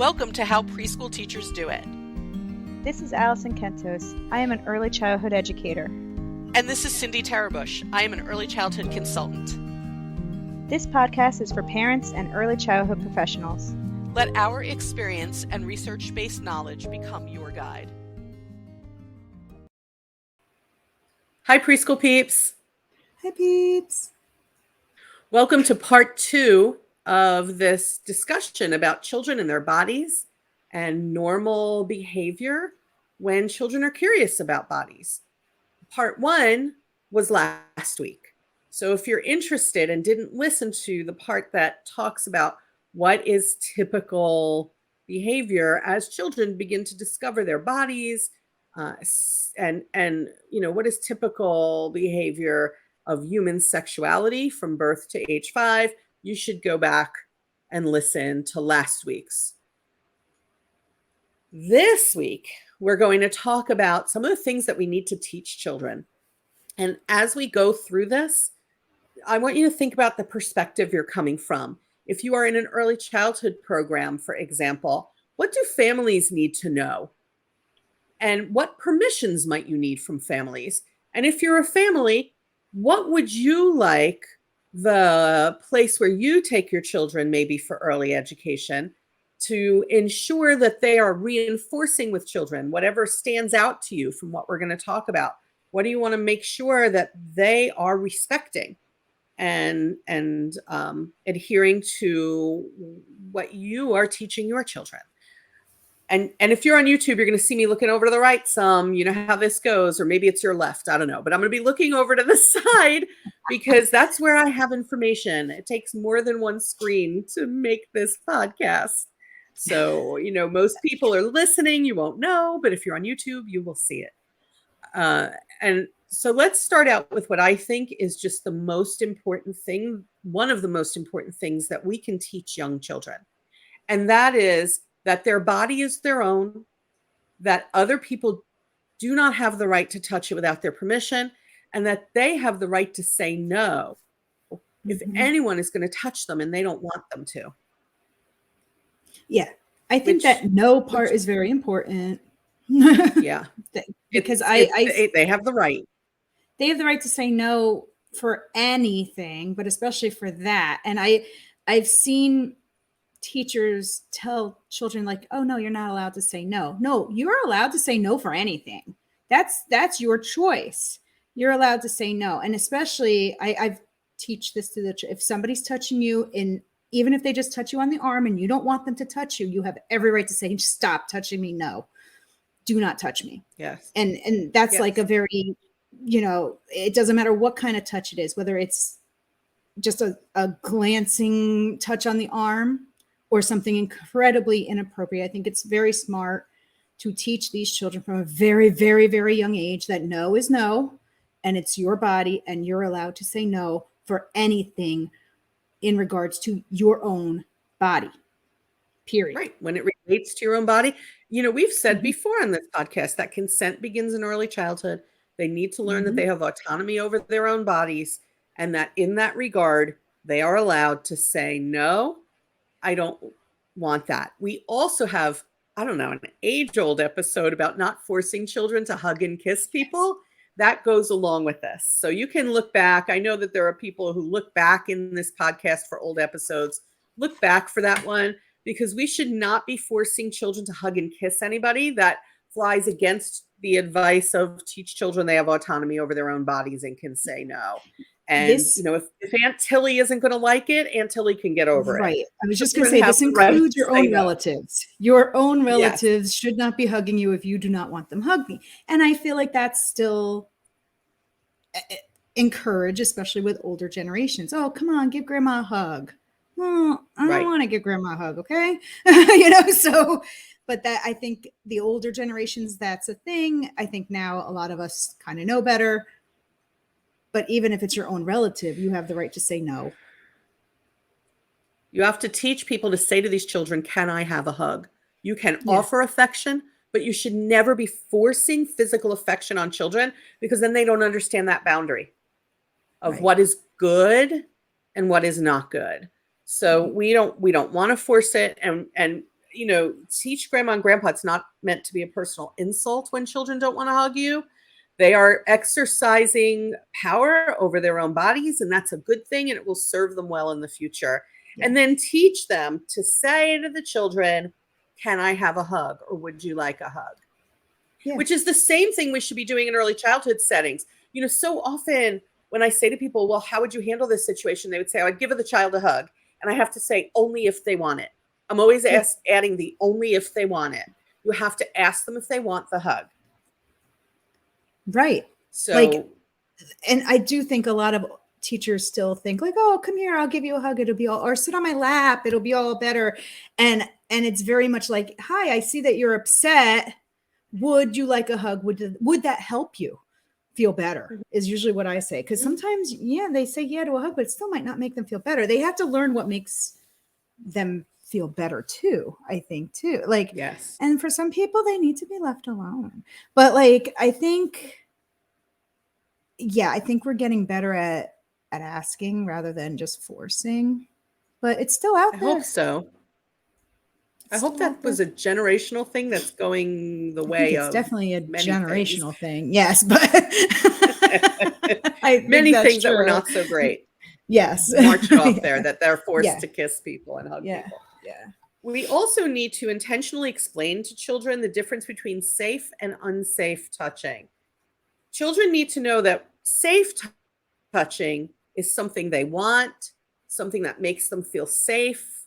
Welcome to How Preschool Teachers Do It. This is Alison Kentos. I am an early childhood educator. And this is Cindy Tarabush. I am an early childhood consultant. This podcast is for parents and early childhood professionals. Let our experience and research-based knowledge become your guide. Hi, preschool peeps. Hi, peeps. Welcome to part 2 of this discussion about children and their bodies and normal behavior when children are curious about bodies. Part 1 was last week. So if you're interested and didn't listen to the part that talks about what is typical behavior as children begin to discover their bodies, and what is typical behavior of human sexuality from birth to age 5, you should go back and listen to last week's. This week, we're going to talk about some of the things that we need to teach children. And as we go through this, I want you to think about the perspective you're coming from. If you are in an early childhood program, for example, what do families need to know? And what permissions might you need from families? And if you're a family, what would you like the place where you take your children maybe for early education to ensure that they are reinforcing with children, whatever stands out to you from what we're going to talk about? What do you want to make sure that they are respecting and adhering to what you are teaching your children? And if you're on YouTube, you're going to see me looking over to the right some, you know how this goes, or maybe it's your left, I don't know, but I'm going to be looking over to the side because that's where I have information. It takes more than one screen to make this podcast. So, most people are listening, you won't know, but if you're on YouTube, you will see it. And so let's start out with what I think is just the most important thing, one of the most important things that we can teach young children. And that is that their body is their own, that other people do not have the right to touch it without their permission, and that they have the right to say no if anyone is going to touch them and they don't want them to. Yeah, I think that no part is very important. Yeah. Because they have the right. They have the right to say no for anything, but especially for that. And I've seen teachers tell children like, oh no, you're not allowed to say no. No, you're allowed to say no for anything. That's your choice. You're allowed to say no. And especially I've teach this to if somebody's touching you, and even if they just touch you on the arm and you don't want them to touch you, you have every right to say, stop touching me. No, do not touch me. Yes. And that's like a very, it doesn't matter what kind of touch it is, whether it's just a glancing touch on the arm or something incredibly inappropriate. I think it's very smart to teach these children from a very, very, very young age that no is no, and it's your body, and you're allowed to say no for anything in regards to your own body, period. Right. When it relates to your own body. We've said before on this podcast that consent begins in early childhood. They need to learn that they have autonomy over their own bodies, and that in that regard, they are allowed to say, no, I don't want that. We also have, an age-old episode about not forcing children to hug and kiss people. That goes along with this. So you can look back. I know that there are people who look back in this podcast for old episodes. Look back for that one, because we should not be forcing children to hug and kiss anybody. That flies against the advice of teach children they have autonomy over their own bodies and can say no. And, if Aunt Tilly isn't going to like it, Aunt Tilly can get over it. Right. I was just going to say, this includes your own relatives. Your own relatives should not be hugging you if you do not want them hugging. And I feel like that's still encouraged, especially with older generations. Oh, come on, give grandma a hug. Well, I don't want to give grandma a hug, okay? But that, I think the older generations, that's a thing. I think now a lot of us kind of know better. But even if it's your own relative, you have the right to say no. You have to teach people to say to these children, can I have a hug? You can offer affection, but you should never be forcing physical affection on children, because then they don't understand that boundary of what is good and what is not good. So we don't want to force it. And teach grandma and grandpa it's not meant to be a personal insult when children don't want to hug you. They are exercising power over their own bodies, and that's a good thing, and it will serve them well in the future. Yeah. And then teach them to say to the children, can I have a hug, or would you like a hug? Yeah. Which is the same thing we should be doing in early childhood settings. So often when I say to people, well, how would you handle this situation? They would say, I'd give the child a hug. And I have to say, only if they want it. I'm always adding the only if they want it. You have to ask them if they want the hug. Right. So, and I do think a lot of teachers still think like, oh, come here, I'll give you a hug. It'll be all, or sit on my lap. It'll be all better. And it's very much like, hi, I see that you're upset. Would you like a hug? Would that help you feel better? Is usually what I say. Because sometimes, they say yeah to a hug, but it still might not make them feel better. They have to learn what makes them feel better too, I think too. Like, yes. And for some people, they need to be left alone. But like, I think we're getting better at asking rather than just forcing. But it's still out there. I hope so. I hope that was a generational thing that's going the way of. It's definitely a generational thing. Yes, but many things that were not so great. Yes. Marched off there, that they're forced to kiss people and hug people. Yeah. We also need to intentionally explain to children the difference between safe and unsafe touching. Children need to know that safe touching is something they want, something that makes them feel safe,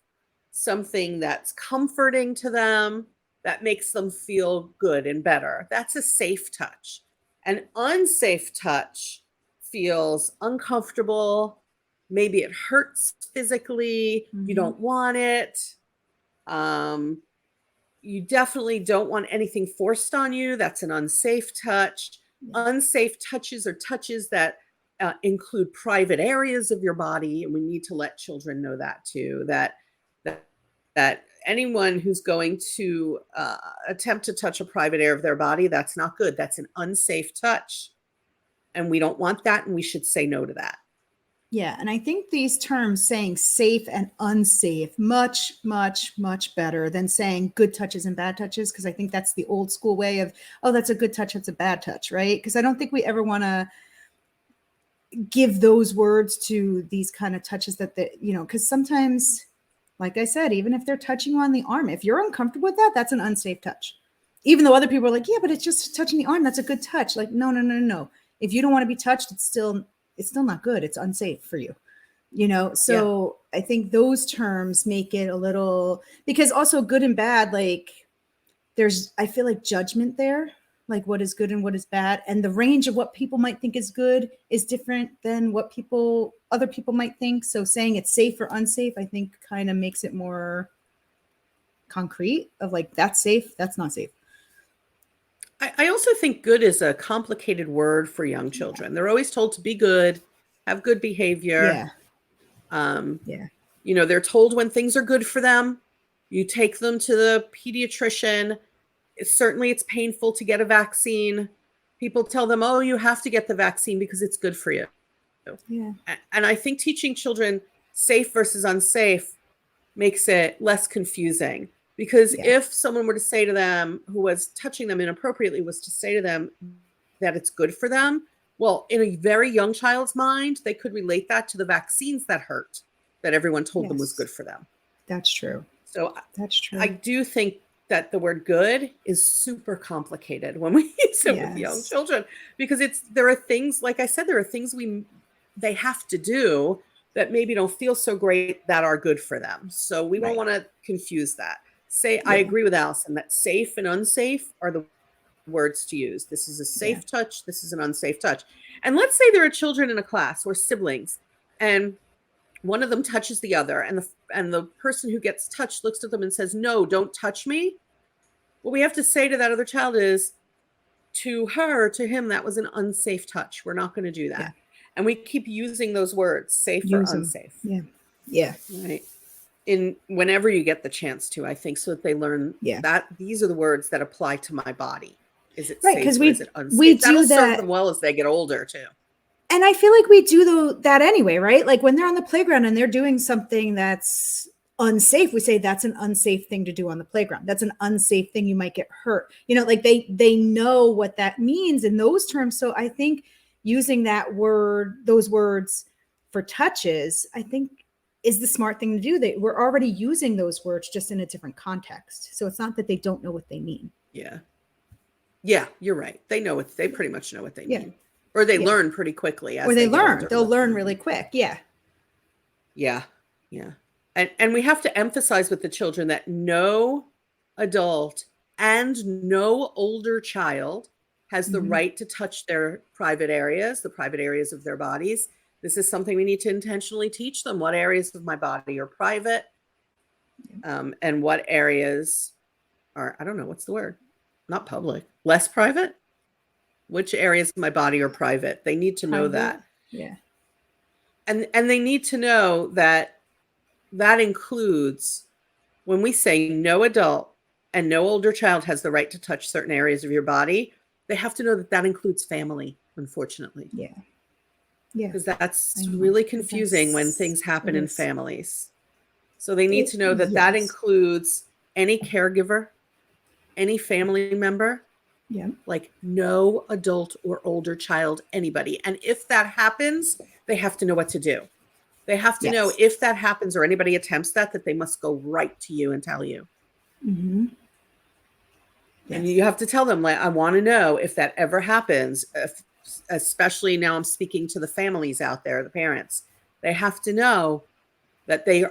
something that's comforting to them, that makes them feel good and better. That's a safe touch. An unsafe touch feels uncomfortable. Maybe it hurts physically. You don't want it. You definitely don't want anything forced on you. That's an unsafe touch. Unsafe touches are touches that include private areas of your body. And we need to let children know that too, that anyone who's going to attempt to touch a private area of their body, that's not good. That's an unsafe touch. And we don't want that. And we should say no to that. Yeah. And I think these terms saying safe and unsafe, much, much, much better than saying good touches and bad touches. Because I think that's the old school way of, oh, that's a good touch. That's a bad touch. Right. Because I don't think we ever want to give those words to these kind of touches that, because sometimes, like I said, even if they're touching you on the arm, if you're uncomfortable with that, that's an unsafe touch. Even though other people are like, yeah, but it's just touching the arm. That's a good touch. Like, no. If you don't want to be touched, it's still not good. It's unsafe for you, So I think those terms make it a little, because also good and bad, like I feel like judgment there, like what is good and what is bad. And the range of what people might think is good is different than what other people might think. So saying it's safe or unsafe, I think kind of makes it more concrete of like, that's safe, that's not safe. I also think good is a complicated word for young children. They're always told to be good, have good behavior. They're told when things are good for them. You take them to the pediatrician. Certainly it's painful to get a vaccine. People tell them, oh, you have to get the vaccine because it's good for you. Yeah. And I think teaching children safe versus unsafe makes it less confusing. Because if someone were to say to them who was touching them inappropriately was to say to them that it's good for them, well, in a very young child's mind, they could relate that to the vaccines that hurt, that everyone told them was good for them. That's true. So that's true. I do think that the word good is super complicated when we use it with young children, because there are things, like I said, there are things they have to do that maybe don't feel so great that are good for them. So we don't want to confuse that. I agree with Alison that safe and unsafe are the words to use. This is a safe touch. This is an unsafe touch. And let's say there are children in a class or siblings, and one of them touches the other, and the person who gets touched looks at them and says, no, don't touch me. What we have to say to that other child is, to her, to him, that was an unsafe touch. We're not going to do that. And we keep using those words, safe or unsafe. Yeah. Right. Whenever you get the chance to, I think, so that they learn that these are the words that apply to my body. Is it safe or is it unsafe? That'll serve them well as they get older too. And I feel like we do that anyway, right? Like when they're on the playground and they're doing something that's unsafe, we say that's an unsafe thing to do on the playground. That's an unsafe thing. You might get hurt. Like they know what that means in those terms. So I think using those words for touches, I think is the smart thing to do. We're already using those words just in a different context. So it's not that they don't know what they mean. Yeah. Yeah, you're right. They pretty much know what they Yeah. mean. Or they learn pretty quickly as or they learn. older. They'll learn really quick. Yeah. Yeah. Yeah. And we have to emphasize with the children that no adult and no older child has the right to touch their private areas, the private areas of their bodies. This is something we need to intentionally teach them. What areas of my body are private, and what areas are, I don't know, what's the word? Not public, less private? Which areas of my body are private? They need to know that. Yeah. And they need to know that includes when we say no adult and no older child has the right to touch certain areas of your body, they have to know that includes family, unfortunately. Yeah. Yeah. Because that's really confusing when things happen in families. So they need to know that includes any caregiver, any family member, like no adult or older child, anybody. And if that happens, they have to know what to do. They have to know if that happens or anybody attempts that they must go right to you and tell you. Mm-hmm. Yes. And you have to tell them, like, I want to know if that ever happens, especially now I'm speaking to the families out there, the parents. They have to know that they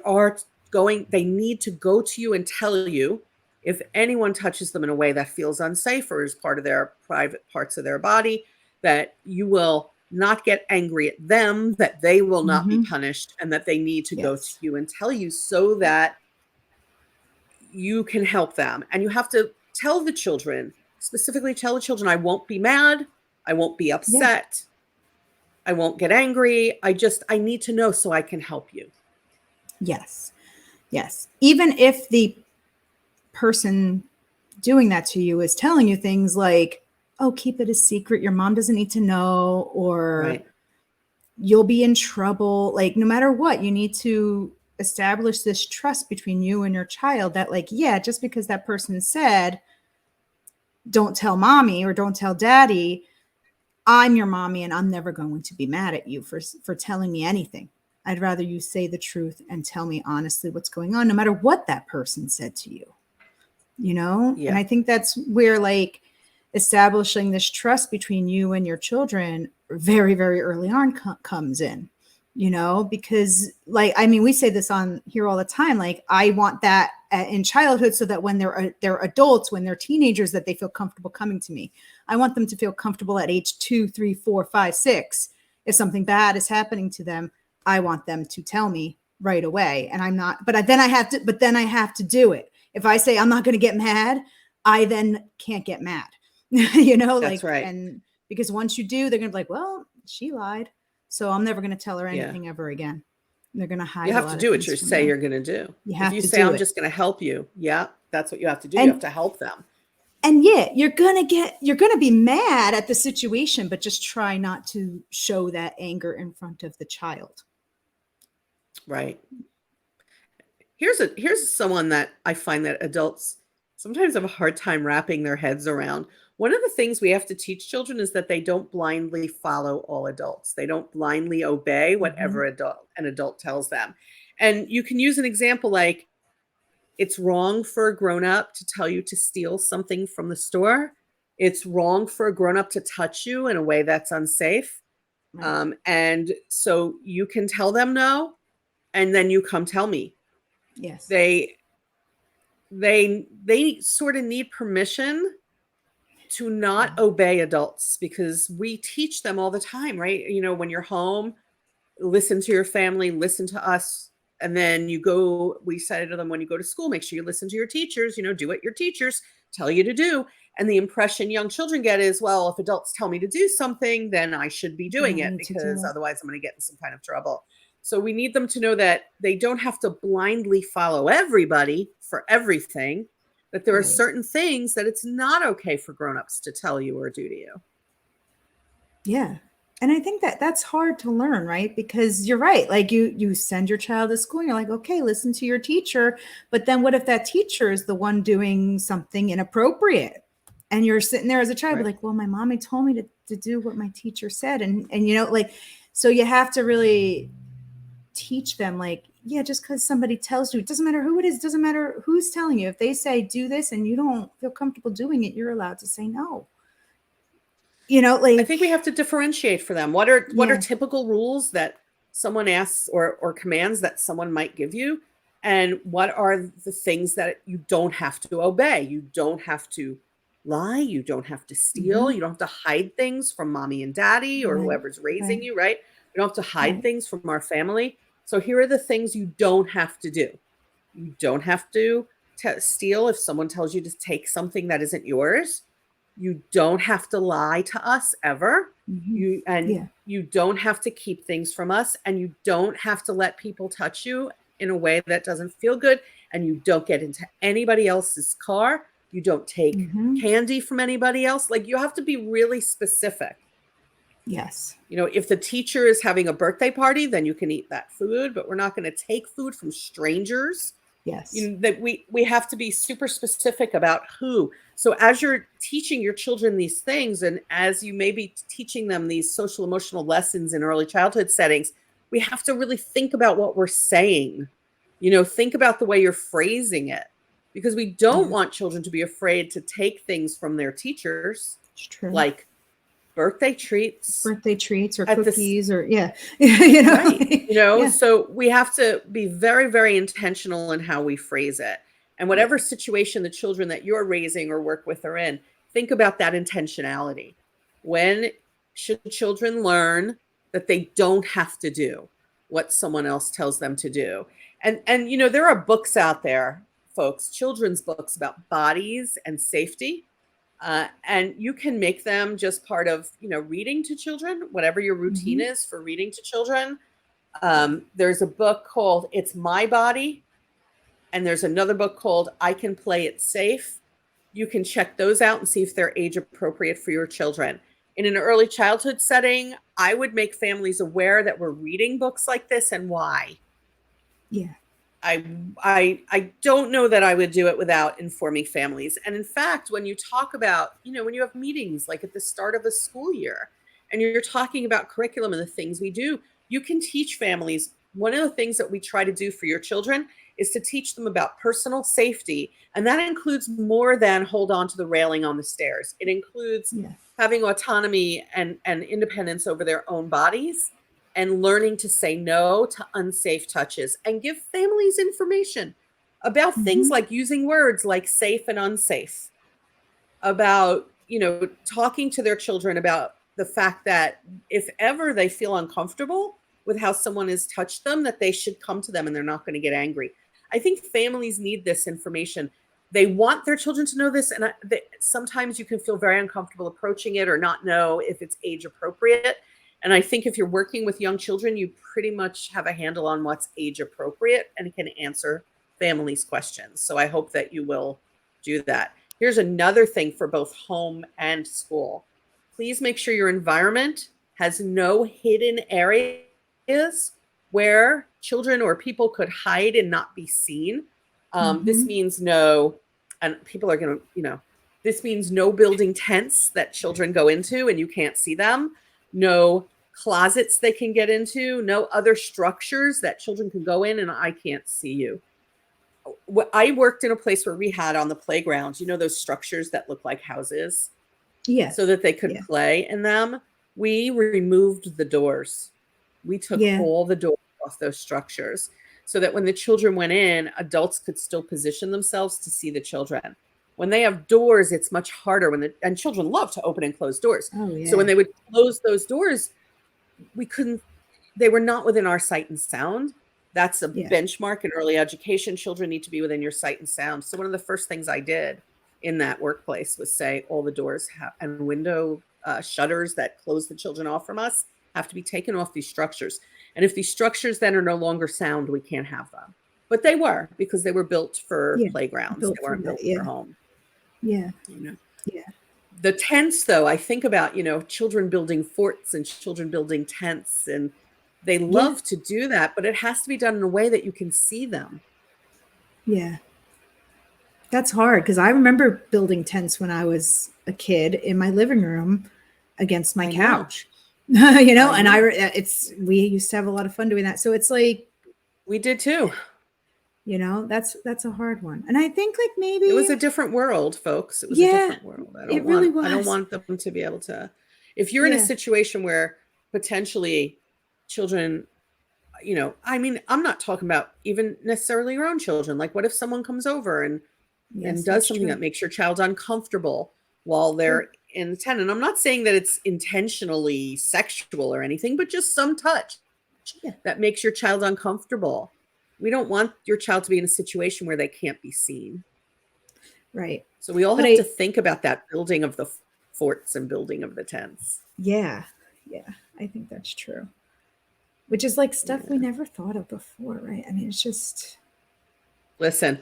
need to go to you and tell you if anyone touches them in a way that feels unsafe or is part of their private parts of their body, that you will not get angry at them, that they will not be punished, and that they need to go to you and tell you so that you can help them. And you have to tell the children, specifically tell the children, I won't be mad. I won't be upset. I won't get angry. I need to know so I can help you. Yes. Yes. Even if the person doing that to you is telling you things like, oh, keep it a secret. Your mom doesn't need to know, or you'll be in trouble. Like, no matter what, you need to establish this trust between you and your child that, like, just because that person said, don't tell mommy or don't tell daddy, I'm your mommy and I'm never going to be mad at you for telling me anything. I'd rather you say the truth and tell me honestly what's going on, no matter what that person said to you, And I think that's where, like, establishing this trust between you and your children very, very early on comes in, because, like, I mean, we say this on here all the time. Like, I want that in childhood so that when they're adults, when they're teenagers, that they feel comfortable coming to me. I want them to feel comfortable at age 2, 3, 4, 5, 6. If something bad is happening to them, I want them to tell me right away. And I'm not, but then I have to do it. If I say I'm not going to get mad, I then can't get mad. That's right. And because once you do, they're going to be like, well, she lied, so I'm never going to tell her anything ever again. And they're going to hide. You have to do what you say you're going to do. If you say, I'm just going to help you. Yeah, that's what you have to do. You have to help them. And you're going to be mad at the situation, but just try not to show that anger in front of the child. Right. Here's someone that I find that adults sometimes have a hard time wrapping their heads around. One of the things we have to teach children is that they don't blindly follow all adults. They don't blindly obey whatever an adult tells them. And you can use an example like, it's wrong for a grown-up to tell you to steal something from the store. It's wrong for a grown-up to touch you in a way that's unsafe. Right. And so you can tell them no, and then you come tell me. Yes. They sort of need permission to not obey adults, because we teach them all the time, right? When you're home, listen to your family, listen to us. And then we say to them, when you go to school, make sure you listen to your teachers, do what your teachers tell you to do. And the impression young children get is, well, if adults tell me to do something, then I should be doing it, because otherwise I'm going to get in some kind of trouble. So we need them to know that they don't have to blindly follow everybody for everything, that there are certain things that it's not okay for grown-ups to tell you or do to you. Yeah. And I think that that's hard to learn, right? Because you're right. Like you send your child to school and you're like, okay, listen to your teacher. But then what if that teacher is the one doing something inappropriate? And you're sitting there as a child, Right. like, well, my mommy told me to do what my teacher said. And you know, like, so you have to really teach them, like, yeah, just because somebody tells you, it doesn't matter who it is, doesn't matter who's telling you. If they say do this and you don't feel comfortable doing it, you're allowed to say no. You know, like, I think we have to differentiate for them. What are yeah. typical rules that someone asks or commands that someone might give you? And what are the things that you don't have to obey? You don't have to lie. You don't have to steal. Mhm. You don't have to hide things from mommy and daddy or Right. whoever's raising Right. you, right? You don't have to hide Right. things from our family. So here are the things you don't have to do. You don't have to steal if someone tells you to take something that isn't yours. You don't have to lie to us ever. Mhm. Yeah. You don't have to keep things from us, and you don't have to let people touch you in a way that doesn't feel good, and you don't get into anybody else's car. You don't take Mhm. candy from anybody else. Like, you have to be really specific. Yes. You know, if the teacher is having a birthday party, then you can eat that food, but we're not going to take food from strangers. Yes. You know, that we have to be super specific about who. So as you're teaching your children these things, and as you may be teaching them these social emotional lessons in early childhood settings, we have to really think about what we're saying. You know, think about the way you're phrasing it, because we don't Yeah. want children to be afraid to take things from their teachers, It's true. like birthday treats Birthday treats or at this. cookies or yeah. You know, Right. You know, yeah. so we have to be very, very intentional in how we phrase it. And whatever Yeah. situation the children that you're raising or work with are in, think about that intentionality. When should children learn that they don't have to do what someone else tells them to do? And you know, there are books out there, folks, children's books about bodies and safety. And you can make them just part of, you know, reading to children, whatever your routine Mhm. is for reading to children. Yeah. There's a book called It's My Body, and there's another book called I Can Play It Safe. You can check those out and see if they're age appropriate for your children. In an early childhood setting, I would make families aware that we're reading books like this and why. Yeah. I don't know that I would do it without informing families. And in fact, when you talk about, you know, when you have meetings like at the start of a school year and you're talking about curriculum and the things we do, you can teach families. One of the things that we try to do for your children is to teach them about personal safety. And that includes more than hold on to the railing on the stairs. It includes Yeah. having autonomy and independence over their own bodies, and learning to say no to unsafe touches, and give families information about things Mhm. like using words like safe and unsafe, about, you know, talking to their children about the fact that if ever they feel uncomfortable with how someone has touched them, that they should come to them and they're not going to get angry. I think families need this information. They want their children to know this, and sometimes you can feel very uncomfortable approaching it or not know if it's age appropriate. And I think if you're working with young children, you pretty much have a handle on what's age appropriate and can answer families' questions. So I hope that you will do that. Here's another thing for both home and school. Please make sure your environment has no hidden areas where children or people could hide and not be seen. This Mhm. means no, and people are going to, you know, this means no building tents that children go into and you can't see them, no closets they can get into, no other structures that children can go in and I can't see you. I worked in a place where we had on the playground, you know, those structures that look like houses Yeah. so that they could Yeah. play in them. We removed the doors. We took Yeah. all the doors off those structures so that when the children went in, adults could still position themselves to see the children. When they have doors, it's much harder and children love to open and close doors. Oh So when yeah. they would close those doors, we couldn't, they were not within our sight and sound. That's a Yeah. benchmark in early education. Children need to be within your sight and sound. So one of the first things I did in that workplace was say all the doors and window shutters that close the children off from us have to be taken off these structures. And if these structures then are no longer sound, we can't have them. But they were, because they were built for Yeah. playgrounds. Built They for weren't that. built for Yeah. home. Yeah. You know. Yeah. The tents, though, I think about, children building forts and children building tents, and they love to do that, but it has to be done in a way that you can see them. Yeah. That's hard because I remember building tents when I was a kid in my living room against my couch. We used to have a lot of fun doing that. So it's like we did too. That's a hard one. And I think like maybe it was a different world, folks. It was a different world. I don't want them to be able to, if you're in a situation where potentially children, I'm not talking about even necessarily your own children. Like, what if someone comes over and does something that makes your child uncomfortable while they're in the tent? And I'm not saying that it's intentionally sexual or anything, but just some touch that makes your child uncomfortable. We don't want your child to be in a situation where they can't be seen. Right. So we all have to think about that building of the forts and building of the tents. Yeah. Yeah. I think that's true. Which is like stuff we never thought of before, right? I mean, it's just... Listen,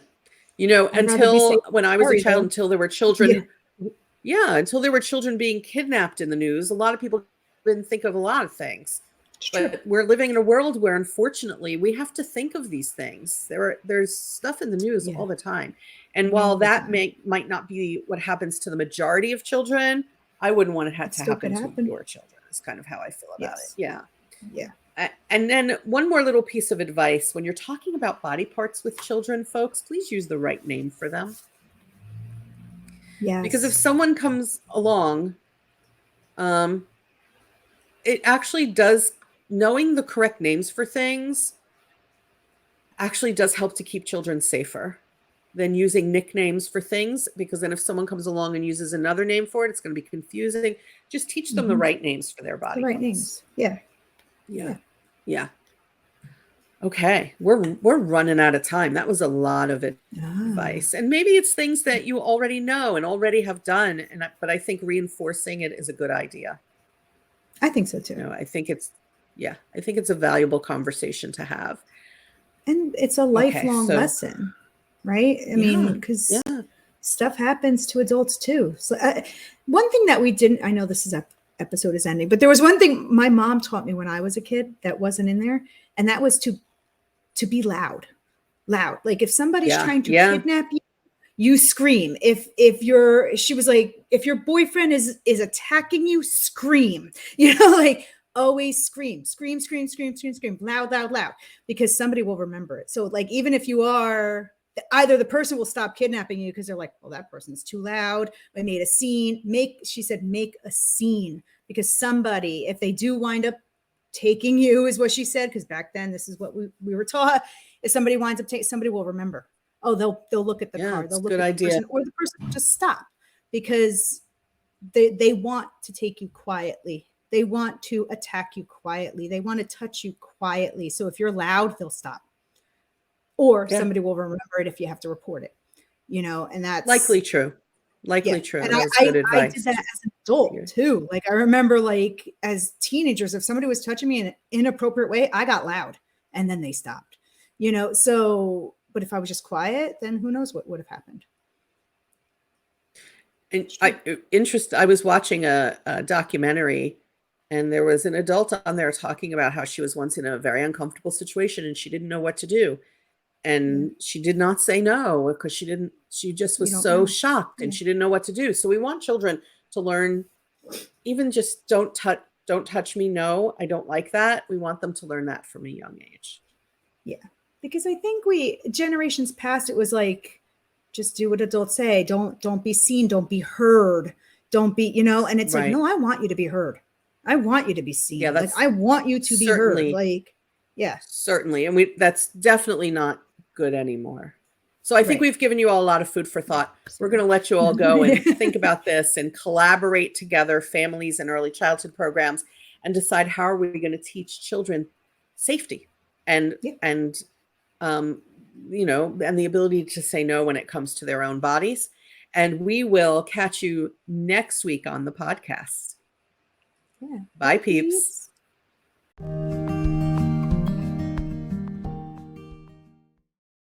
until when I was a child, until there were children, until there were children being kidnapped in the news, a lot of people didn't think of a lot of things. But we're living in a world where, unfortunately, we have to think of these things. There's stuff in the news all the time. And while that might not be what happens to the majority of children, I wouldn't want it to happen to your children. Is kind of how I feel about it. Yeah. Yeah. And then one more little piece of advice. When you're talking about body parts with children, folks, please use the right name for them. Yes. Because if someone comes along, it actually does, knowing the correct names for things actually does help to keep children safer than using nicknames for things. Because then if someone comes along and uses another name for it, it's going to be confusing. Just teach them the right names for their body. The right parts. Names. Yeah. Yeah. Okay. We're running out of time. That was a lot of advice. And maybe it's things that you already know and already have done. But I think reinforcing it is a good idea. I think so too. I think it's a valuable conversation to have. And it's a lifelong lesson, right? I mean, because stuff happens to adults too. So one thing that we didn't, I know this is episode is ending, but there was one thing my mom taught me when I was a kid that wasn't in there. And that was to be loud. Like if somebody's trying to kidnap you, you scream. If your boyfriend is attacking you, scream, like always scream, loud, because somebody will remember it. So like, even if you are, either the person will stop kidnapping you because they're like, well, that person's too loud. I made a scene. She said, make a scene, because somebody, if they do wind up taking you, is what she said. Because back then, this is what we were taught. If somebody winds up taking, somebody will remember. Oh, they'll look at the car. They'll look at the person, or the person will just stop because they want to take you quietly. They want to attack you quietly. They want to touch you quietly. So if you're loud, they'll stop. Or somebody will remember it if you have to report it, and that's likely true. True. And I did that as an adult too. Like I remember, like as teenagers, if somebody was touching me in an inappropriate way, I got loud and then they stopped, so, but if I was just quiet, then who knows what would have happened. And I was watching a documentary, and there was an adult on there talking about how she was once in a very uncomfortable situation and she didn't know what to do. And she did not say no because she just was so shocked and she didn't know what to do. So we want children to learn, even just don't touch me. No, I don't like that. We want them to learn that from a young age. Yeah. Because I think generations past, it was like, just do what adults say. Don't be seen. Don't be heard. Don't be, and it's like, no, I want you to be heard. I want you to be seen. Yeah, I want you to be heard. Like, yeah, certainly. And that's definitely not good anymore. So I think we've given you all a lot of food for thought. We're going to let you all go and think about this and collaborate together, families and early childhood programs, and decide how are we going to teach children safety and and the ability to say no when it comes to their own bodies. And we will catch you next week on the podcast. Yeah. Bye, peeps.